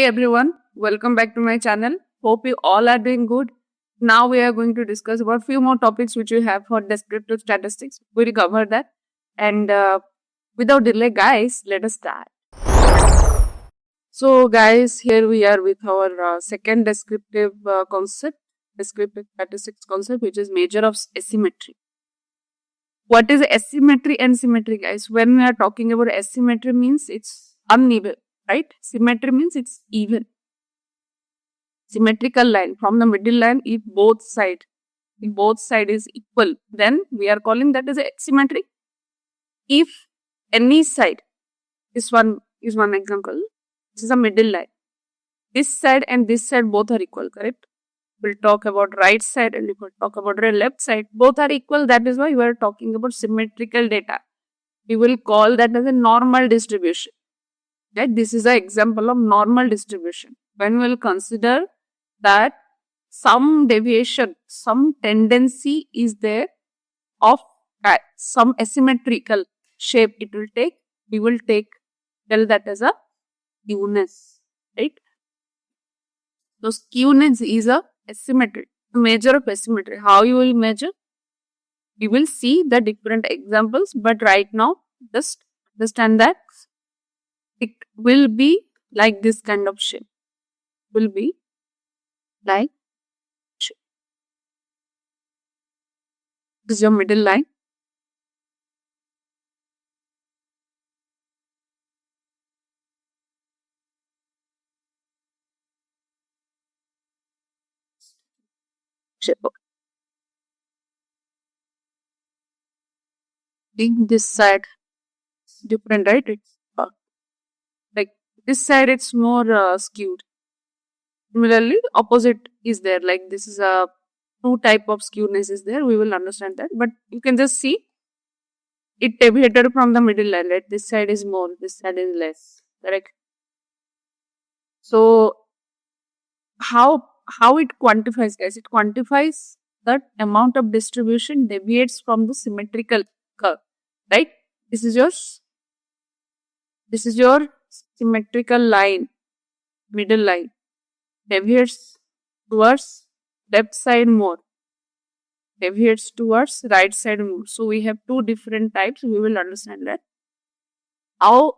Hey everyone, welcome back to my channel. Hope you all are doing good. Now we are going to discuss about few more topics which we have for descriptive statistics. We'll cover that. And without delay, guys, let us start. So guys, here we are with our second descriptive descriptive statistics concept, which is measure of asymmetry. What is asymmetry and symmetry, guys? When we are talking about asymmetry means it's uneven, right? Symmetry means it's even. Symmetrical line from the middle line, if both side is equal, then we are calling that as a symmetry. If any side, this one is one example, this is a middle line, this side and this side both are equal, correct? We'll talk about right side and we'll talk about the left side, both are equal. That is why we are talking about symmetrical data. We will call that as a normal distribution. Right? This is an example of normal distribution. When we will consider that some deviation, some tendency is there of some asymmetrical shape it will take, we will tell that as a skewness, right? So skewness is a asymmetry, measure of asymmetry. How you will measure? We will see the different examples, but right now just understand that it will be like this kind of shape. Will be like shape. This is your middle line. Shape. This side different, right? It's like this side it's more skewed. Similarly, opposite is there. Like this is a two type of skewness is there. We will understand that, but you can just see it deviated from the middle line. Right? This side is more, this side is less. Correct. So how it quantifies, guys? It quantifies that amount of distribution deviates from the symmetrical curve. Right? This is your symmetrical line, middle line, deviates towards left side more, deviates towards right side more. So we have two different types. We will understand that. How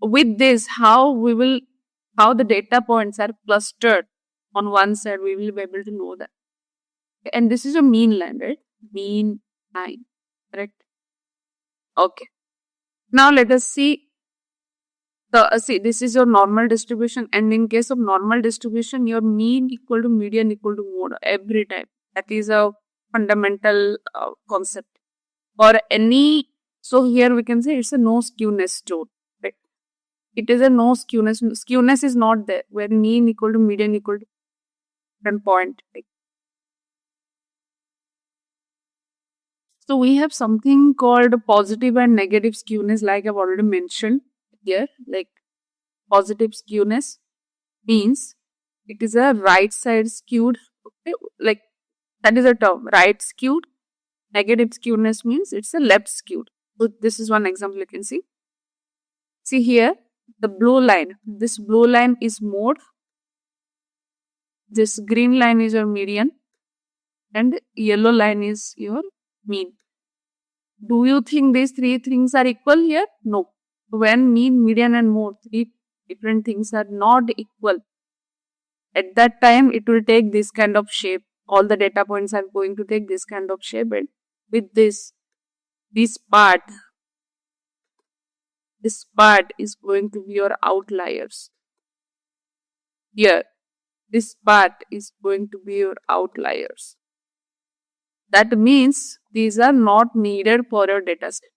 with this, how the data points are clustered on one side, we will be able to know that. And this is a mean line, right? Mean line, correct? Okay. Now let us see. See, this is your normal distribution, and in case of normal distribution, your mean equal to median equal to mode every time. That is a fundamental concept. Or any, so here we can say it's a no skewness zone, right? It is a no skewness. Skewness is not there where mean equal to median equal to different point. Right? So we have something called positive and negative skewness, like I've already mentioned here. Like positive skewness means it is a right side skewed, okay? Like that is a term, right skewed. Negative skewness means it's a left skewed. So this is one example you can see. See here, the blue line. This blue line is mode. This green line is your median. And yellow line is your mean. Do you think these three things are equal here? No. When mean, median and mode, three different things are not equal, at that time it will take this kind of shape. All the data points are going to take this kind of shape, and with this part is going to be your outliers. Here, this part is going to be your outliers. That means these are not needed for your data set.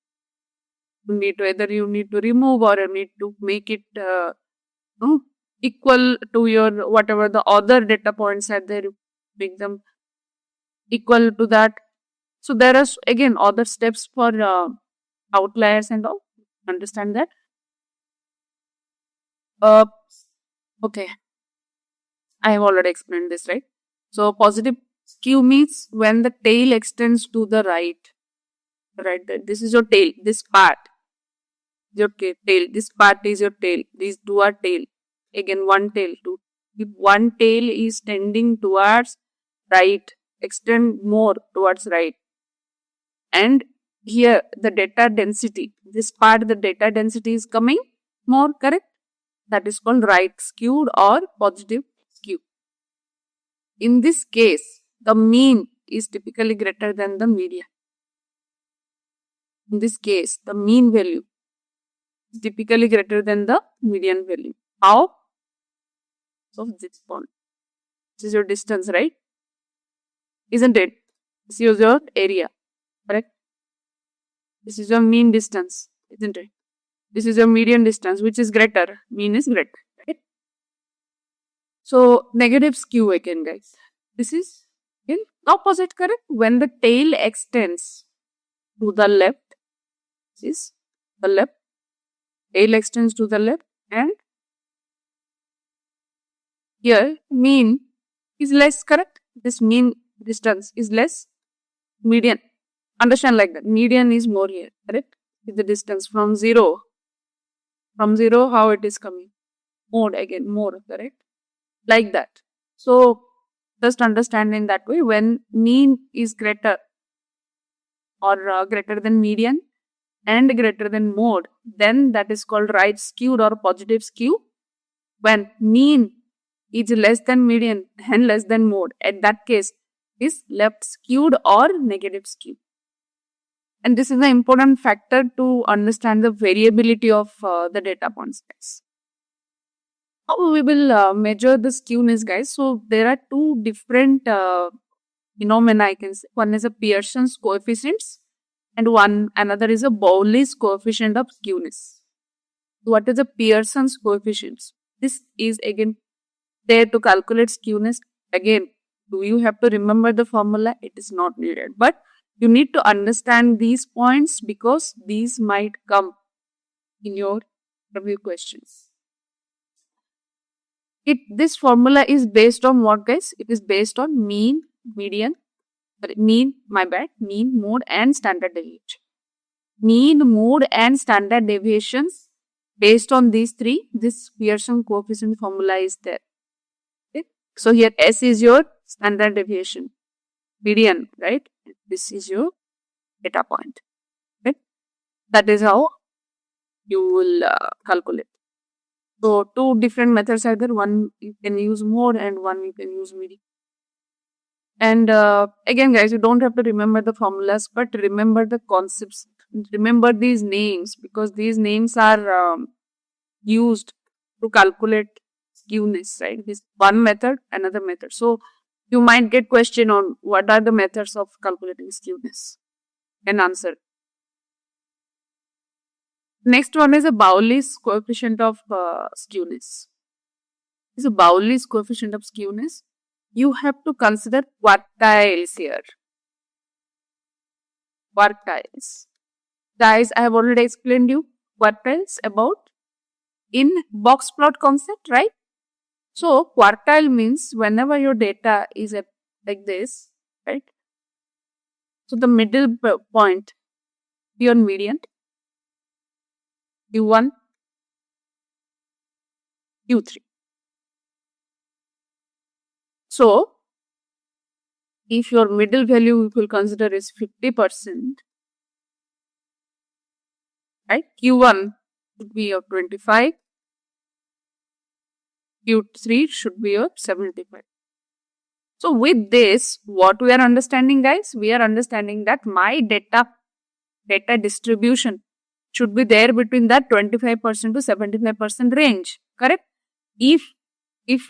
Either you need to remove or you need to make it equal to your whatever the other data points are there, make them equal to that. So there are again other steps for outliers and all. Understand that? Okay. I have already explained this, right? So positive skew means when the tail extends to the right. Right, this is your tail, this part. Your tail, this part is your tail, these two are tail. again one tail. If one tail is tending towards right, extend more towards right. And here the data density, this part the data density is coming more, correct? That is called right skewed or positive skew. In this case, the mean is typically greater than the median. In this case, the mean value is typically greater than the median value. How? So this point. This is your distance, right? Isn't it? This is your area, correct? This is your mean distance, isn't it? This is your median distance, which is greater. Mean is greater, right? So negative skew again, guys. This is in opposite, correct? When the tail extends to the left, this is the left. Tail extends to the left, and here mean is less, correct? This mean distance is less. Median, understand like that. Median is more here, correct? Is the distance from zero. From zero, how it is coming? More again, more, correct? Like that. So just understand in that way. When mean is greater or greater than median and greater than mode, then that is called right skewed or positive skew. When mean is less than median and less than mode, at that case is left skewed or negative skew. And this is an important factor to understand the variability of the data points, guys. How we will measure the skewness, guys? So there are two different phenomena, I can say. One is a Pearson's coefficients and another is a Bowley's coefficient of skewness. What is a Pearson's coefficients? This is again there to calculate skewness. Again, do you have to remember the formula? It is not needed. But you need to understand these points because these might come in your review questions. This formula is based on what, guys? It is based on mean, median, mean, mode and standard deviation. Mean, mode and standard deviations based on these three, this Pearson coefficient formula is there. Okay? So here S is your standard deviation, median, right? This is your data point. Okay? That is how you will calculate. So two different methods are there. One you can use mode and one you can use median. And again, guys, you don't have to remember the formulas, but remember the concepts. Remember these names because these names are used to calculate skewness, right? This one method, another method. So you might get question on what are the methods of calculating skewness and answer. Next one is a Bowley's coefficient of skewness. This is a Bowley's coefficient of skewness. You have to consider quartiles here. Quartiles. Guys, I have already explained you quartiles about in box plot concept, right? So quartile means whenever your data is like this, right? So the middle point, your median, Q1, Q3. So if your middle value we will consider is 50%, right? Q1 should be your 25. Q3 should be your 75. So with this, what we are understanding, guys? We are understanding that my data distribution should be there between that 25% to 75% range, correct? If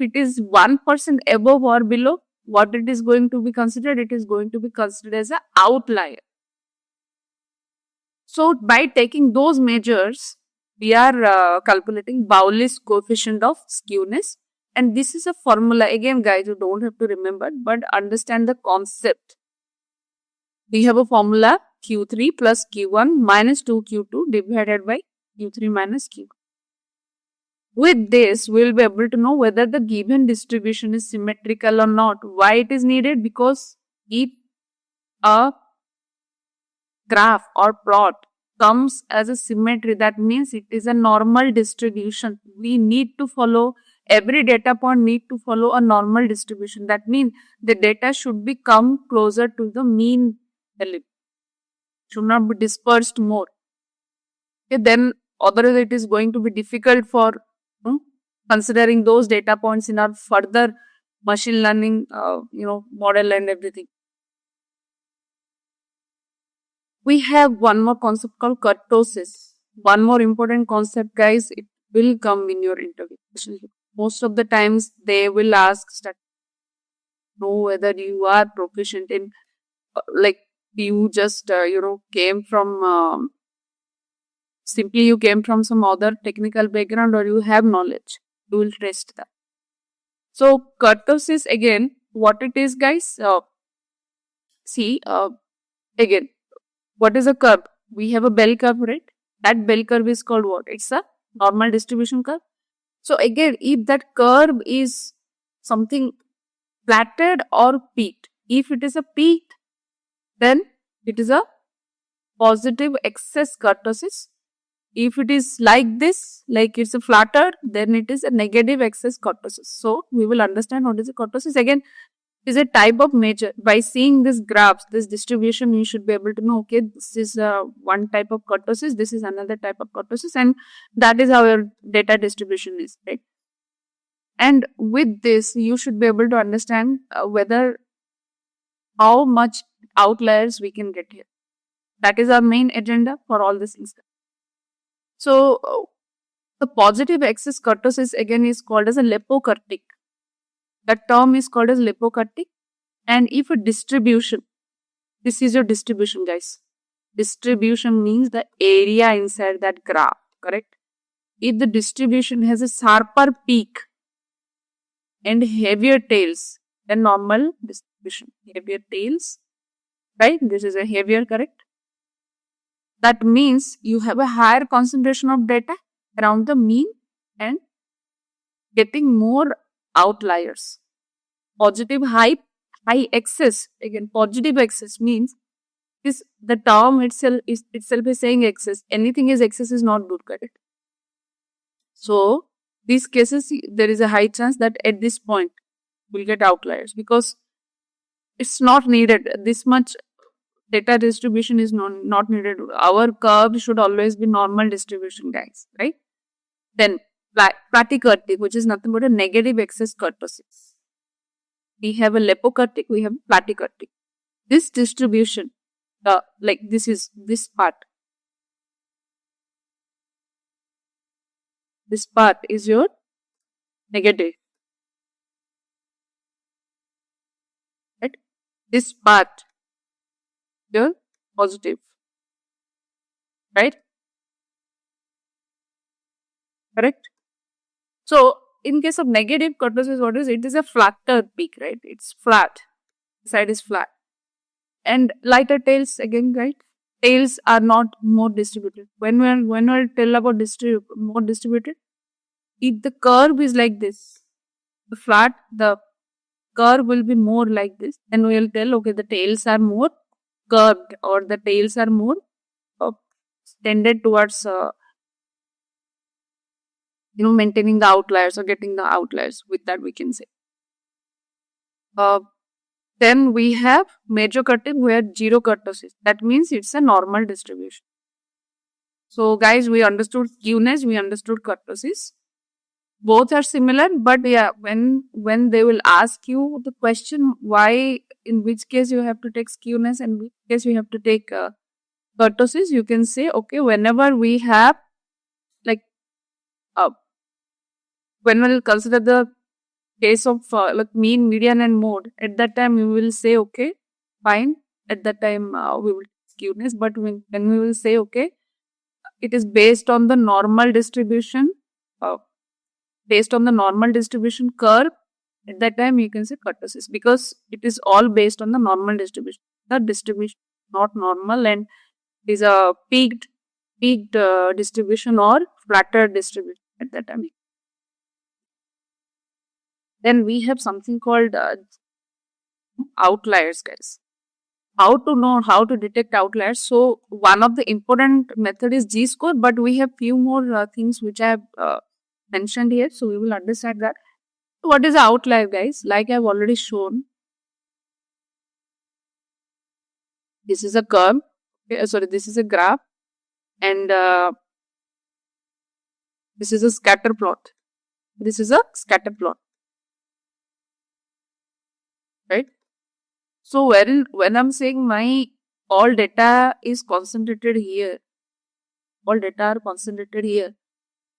it is 1% above or below, what it is going to be considered? It is going to be considered as an outlier. So by taking those measures, we are calculating Bowley's coefficient of skewness. And this is a formula. Again, guys, you don't have to remember, but understand the concept. We have a formula Q3 plus Q1 minus 2Q2 divided by Q3 minus Q1. With this, we will be able to know whether the given distribution is symmetrical or not. Why it is needed? Because if a graph or plot comes as a symmetry, that means it is a normal distribution. We need to follow every data point need to follow a normal distribution. That means the data should be come closer to the mean value, should not be dispersed more. Okay, then otherwise it is going to be difficult for considering those data points in our further machine learning model and everything. We have one more concept called kurtosis. One more important concept, guys, it will come in your interview. Most of the times they will ask know whether you are proficient in like you just came from simply you came from some other technical background or you have knowledge. You will test that. So kurtosis, again, what it is, guys, see again, what is a curve? We have a bell curve, right? That bell curve is called what? It's a normal distribution curve. So again, if that curve is something flatted or peaked, if it is a peaked, then it is a positive excess kurtosis. If it is like this, like it's a flattered, then it is a negative excess kurtosis. So we will understand what is a kurtosis. Again, is a type of measure. By seeing this graphs, this distribution, you should be able to know, okay, this is one type of kurtosis, this is another type of kurtosis, and that is how your data distribution is, right? And with this, you should be able to understand whether how much outliers we can get here. That is our main agenda for all these things. So the positive excess kurtosis again is called as a lipokurtic. That term is called as lipokurtic. And if a distribution, this is your distribution, guys. Distribution means the area inside that graph, correct? If the distribution has a sharper peak and heavier tails than normal distribution, heavier tails, right? This is a heavier, correct? That means you have a higher concentration of data around the mean and getting more outliers. Positive high excess, again positive excess means is the term itself is saying excess. Anything is excess is not good, correct? So these cases there is a high chance that at this point we'll get outliers because it's not needed. This much data distribution is not needed. Our curve should always be normal distribution, guys, right? Then platykurtic, which is nothing but a negative excess kurtosis. We have a lipokurtic, we have platykurtic. This distribution, like this is this part. This part is your negative. Right? This part your positive. Right? Correct? So in case of negative kurtosis, what is it? It is a flatter peak, right? It's flat. The side is flat. And lighter tails again, right? Tails are not more distributed. When we tell about more distributed, if the curve is like this, the curve will be more like this, and we will tell, okay, the tails are more curved or the tails are more tended towards maintaining the outliers or getting the outliers. With that, we can say. Then we have mesokurtic where zero kurtosis. That means it's a normal distribution. So guys, we understood skewness, we understood kurtosis. Both are similar, but yeah, when they will ask you the question why, in which case you have to take skewness and which case you have to take kurtosis, you can say, okay, whenever we have like when we'll consider the case of like mean, median and mode, at that time we will say, okay, fine, at that time we will skewness, but when we will say, okay, it is based on the normal distribution, based on the normal distribution curve, at that time you can say kurtosis because it is all based on the normal distribution. The distribution not normal and is a peaked distribution or flatter distribution at that time. Then we have something called outliers, guys. How to know how to detect outliers? So one of the important method is G-score, but we have few more things which I have mentioned here. So we will understand that. What is the outlier, guys? Like I've already shown, this is a curve. Okay, sorry, this is a graph, and this is a scatter plot. This is a scatter plot, right? So when I'm saying my all data is concentrated here, all data are concentrated here.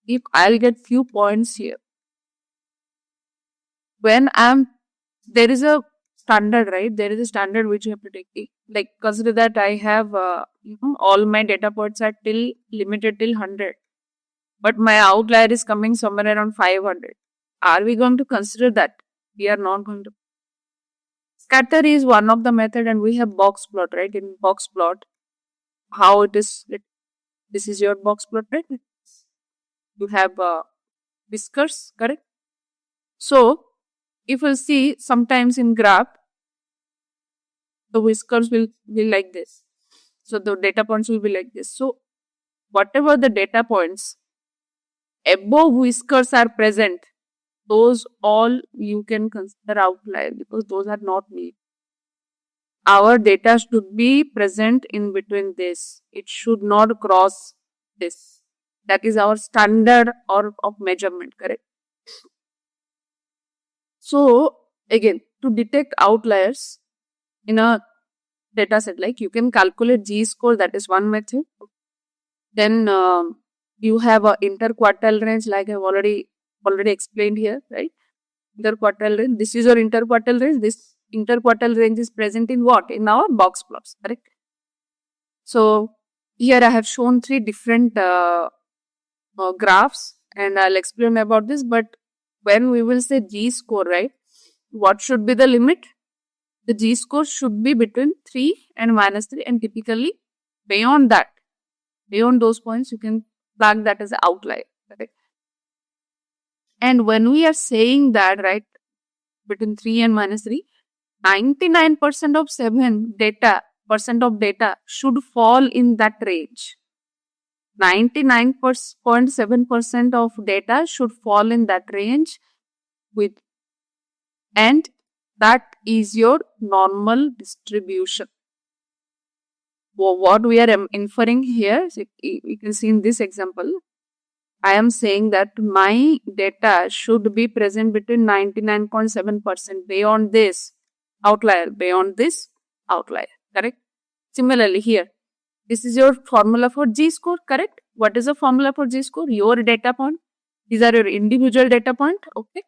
If I'll get few points here, when there is a standard, right? There is a standard which you have to take. Like consider that I have all my data points are till limited till 100, but my outlier is coming somewhere around 500. Are we going to consider that? We are not going to. Scatter is one of the method, and we have box plot, right? In box plot, how it is. This is your box plot, right? You have whiskers, correct? So if you see, sometimes in graph, the whiskers will be like this. So the data points will be like this. So whatever the data points above whiskers are present, those all you can consider outlier, because those are not me. Our data should be present in between this. It should not cross this. That is our standard or of measurement, correct? So again, to detect outliers in a data set, like you can calculate G-score, that is one method. Then you have a interquartile range, like I've already explained here, right? Interquartile range. This is your interquartile range. This interquartile range is present in what? In our box plots, correct? So here I have shown three different graphs, and I'll explain about this. But when we will say G-score, right? What should be the limit? The G-score should be between 3 and -3, and typically beyond that, beyond those points, you can flag that as an outlier, correct? And when we are saying that, right, between 3 and -3, 99% of 7 data percent of data should fall in that range. 99.7% of data should fall in that range with, and that is your normal distribution. What we are inferring here, so you can see in this example, I am saying that my data should be present between 99.7%. Beyond this outlier, correct? Similarly here, this is your formula for G-score, correct? What is the formula for G-score? Your data point. These are your individual data point, okay?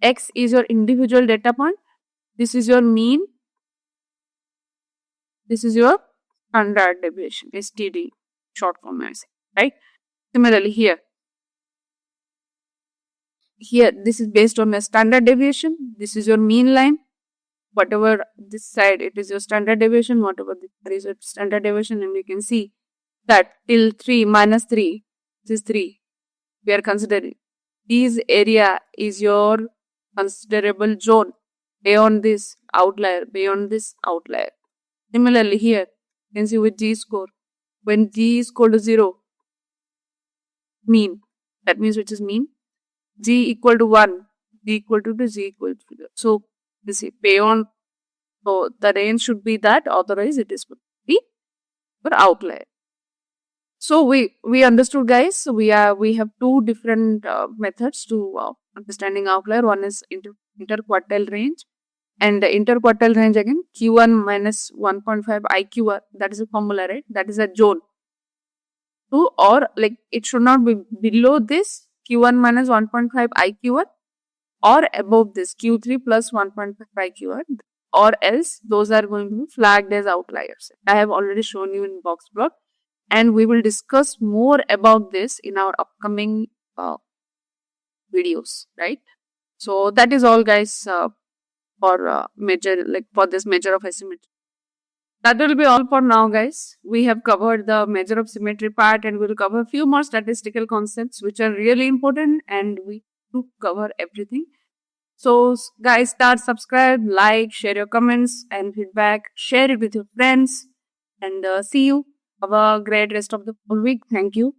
X is your individual data point. This is your mean. This is your standard deviation, STD, short form, I say, right? Similarly here, this is based on a standard deviation. This is your mean line. Whatever this side, it is your standard deviation. Whatever there is your standard deviation, and we can see that till 3 -3, this is 3. We are considering this area is your considerable zone. Beyond this outlier, Similarly here, you can see with G-score, when G is equal to 0, mean, that means which is mean, G equal to 1, G equal to 2, G equal to 0. So this is beyond, so the range should be that, otherwise it is be for outlier. So we understood, guys. So we have two different methods to understanding outlier. One is interquartile range, and the interquartile range again, Q1 minus 1.5 IQR, that is a formula, right? That is a zone. Or like it should not be below this Q1 minus 1.5 IQR or above this Q3 plus 1.5 IQR, or else those are going to be flagged as outliers. I have already shown you in box plot, and we will discuss more about this in our upcoming videos, right? So that is all, guys, for for this measure of asymmetry. That will be all for now, guys. We have covered the measure of symmetry part, and we'll cover a few more statistical concepts which are really important, and we do cover everything. So guys, start, subscribe, like, share your comments and feedback, share it with your friends, and see you. Have a great rest of the whole week. Thank you.